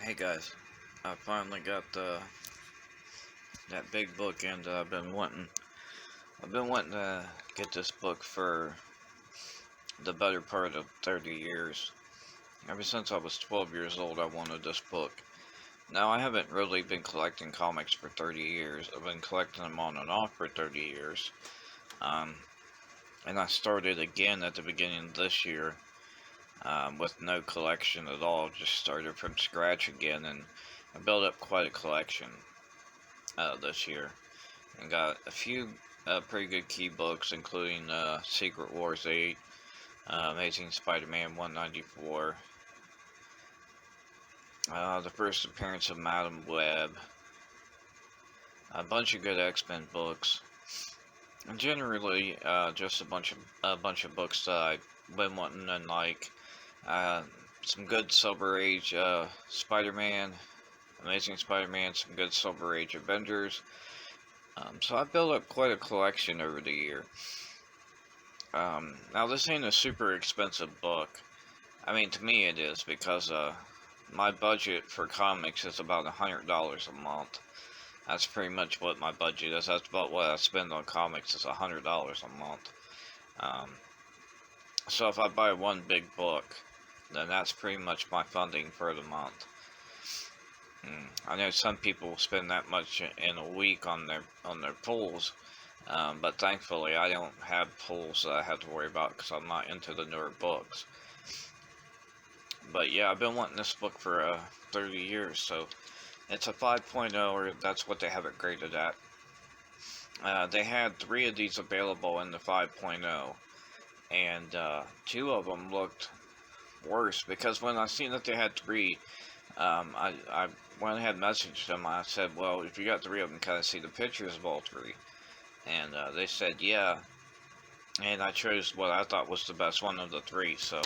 Hey guys, I finally got that big book in that I've been wanting. I've been wanting to get this book for the better part of 30 years. Ever since I was 12 years old, I wanted this book. Now, I haven't really been collecting comics for 30 years. I've been collecting them on and off for 30 years. Um, and I started again at the beginning of this year with no collection at all. Just started from scratch again, and I built up quite a collection this year. And got a few pretty good key books, including Secret Wars 8, Amazing Spider-Man 194, the first appearance of Madam Web, a bunch of good X-Men books, and generally just a bunch of books that I've been wanting and like. Uh, some good Silver Age Spider-Man, Amazing Spider-Man, some good Silver Age Avengers. So I built up quite a collection over the year. Now this ain't a super expensive book. I mean, to me it is, because my budget for comics is about $100 a month. That's pretty much what my budget is. That's about what I spend on comics, is $100 a month. Um, so if I buy one big book, then that's pretty much my funding for the month. I know some people spend that much in a week on their pulls. But thankfully, I don't have pulls that I have to worry about because I'm not into the newer books. But yeah, I've been wanting this book for 30 years, so it's a 5.0, or that's what they have it graded at. They had 3 of these available in the 5.0, and 2 of them looked worse, because when I seen that they had 3, I went ahead and messaged them. I said, well, if you got 3 of them, can I see the pictures of all 3? And they said, yeah. And I chose what I thought was the best one of the 3, so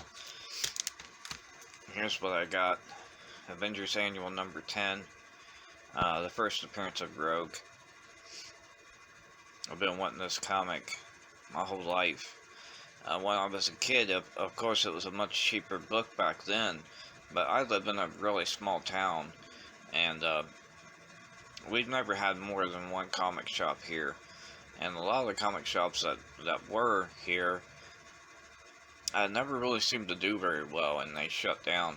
here's what I got. Avengers Annual number 10. The first appearance of Rogue. I've been wanting this comic my whole life. When I was a kid, of course, it was a much cheaper book back then, but I live in a really small town, and we've never had more than one comic shop here. And a lot of the comic shops that were here never really seemed to do very well, and they shut down.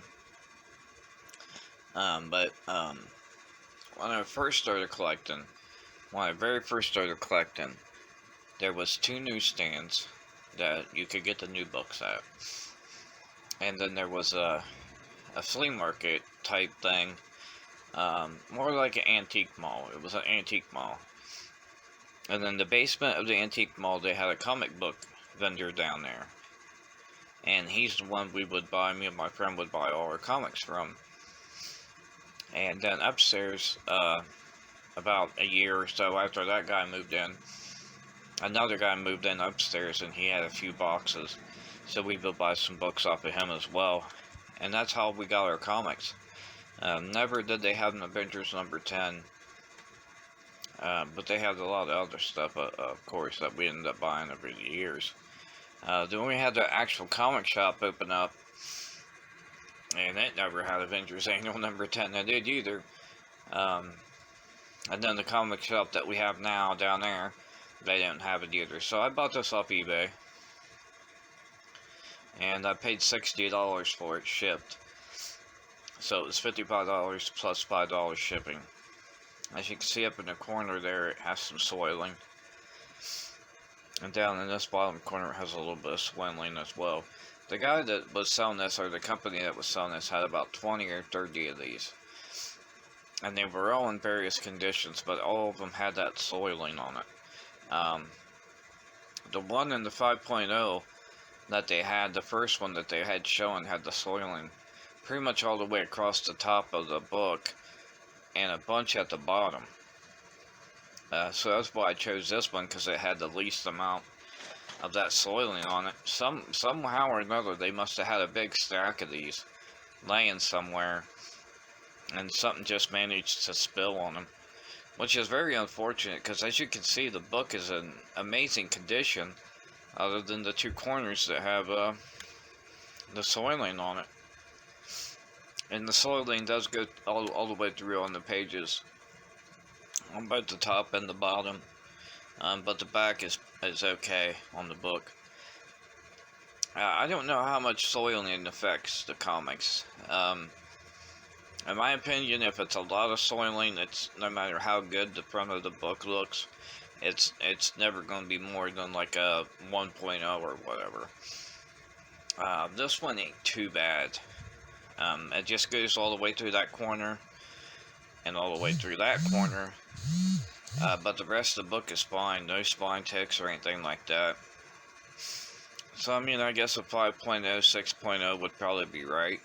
But when I first started collecting, there was 2 newsstands that you could get the new books at. And then there was a flea market type thing, more like an antique mall. It was an antique mall. And then the basement of the antique mall, they had a comic book vendor down there. And he's the one me and my friend would buy all our comics from. And then upstairs, about a year or so after that guy moved in, another guy moved in upstairs, and he had a few boxes. So we would buy some books off of him as well. And that's how we got our comics. Never did they have an Avengers number 10. But they had a lot of other stuff, of course, that we ended up buying over the years. Then we had the actual comic shop open up, and it never had Avengers Annual number 10. It did either. And then the comic shop that we have now down there, they didn't have it either. So I bought this off eBay, and I paid $60 for it shipped. So it was $55 plus $5 shipping. As you can see up in the corner there, it has some soiling. And down in this bottom corner, it has a little bit of soiling as well. The guy that was selling this, or the company that was selling this, had about 20 or 30 of these. And they were all in various conditions, but all of them had that soiling on it. The one in the 5.0 that they had, the first one that they had shown, had the soiling pretty much all the way across the top of the book, and a bunch at the bottom. So that's why I chose this one, because it had the least amount of that soiling on it. Somehow or another, they must have had a big stack of these laying somewhere, and something just managed to spill on them, which is very unfortunate, because as you can see, the book is in amazing condition, other than the 2 corners that have the soiling on it. And the soiling does go all the way through on the pages, on both the top and the bottom. But the back is okay on the book. I don't know how much soiling affects the comics. In my opinion, if it's a lot of soiling, it's no matter how good the front of the book looks, it's never going to be more than like a 1.0 or whatever. This one ain't too bad. It just goes all the way through that corner and all the way through that corner. But the rest of the book is fine. No spine ticks or anything like that. So, I mean, I guess a 5.0, 6.0 would probably be right.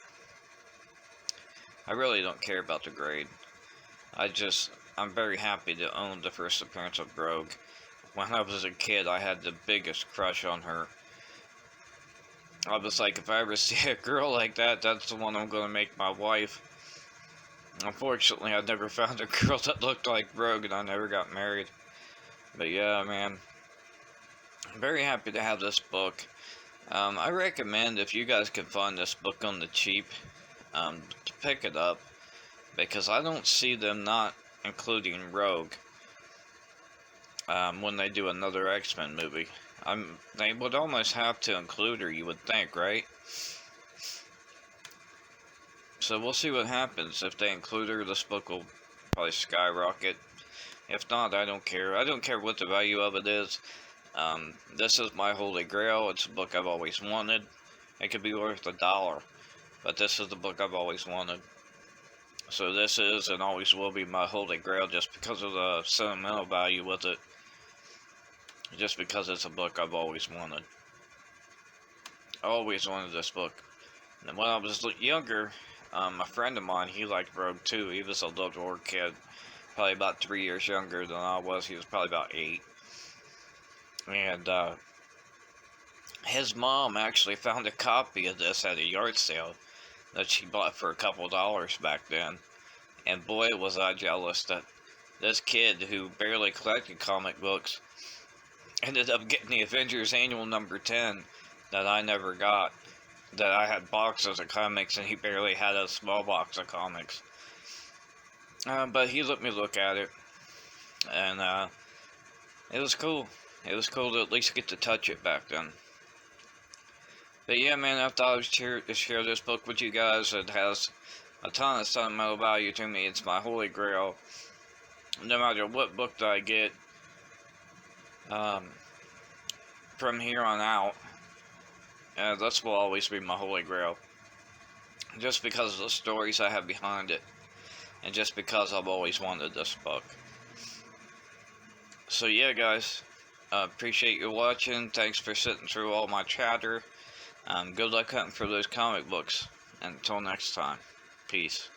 I really don't care about the grade. I'm very happy to own the first appearance of Rogue. When I was a kid, I had the biggest crush on her. I was like, if I ever see a girl like that, that's the one I'm going to make my wife. Unfortunately, I never found a girl that looked like Rogue, and I never got married. But yeah, man, I'm very happy to have this book. I recommend, if you guys can find this book on the cheap, to pick it up, because I don't see them not including Rogue when they do another X-Men movie. They would almost have to include her, you would think, right? So we'll see what happens. If they include her, this book will probably skyrocket. If not, I don't care. I don't care what the value of it is. This is my holy grail. It's a book I've always wanted. It could be worth $1, but this is the book I've always wanted. So this is and always will be my holy grail, just because of the sentimental value with it. Just because it's a book I've always wanted. I always wanted this book. And when I was younger, a friend of mine, he liked Rogue too. He was a little kid, probably about 3 years younger than I was. He was probably about 8. And his mom actually found a copy of this at a yard sale that she bought for a couple dollars back then. And boy, was I jealous that this kid who barely collected comic books ended up getting the Avengers Annual number 10 that I never got. That I had boxes of comics and he barely had a small box of comics. But he let me look at it, and it was cool. It was cool to at least get to touch it back then. But yeah, man, I thought I would share this book with you guys. It has a ton of sentimental value to me. It's my holy grail. No matter what book that I get from here on out, this will always be my holy grail. Just because of the stories I have behind it. And just because I've always wanted this book. So yeah, guys. Appreciate you watching. Thanks for sitting through all my chatter. Good luck hunting for those comic books. And until next time. Peace.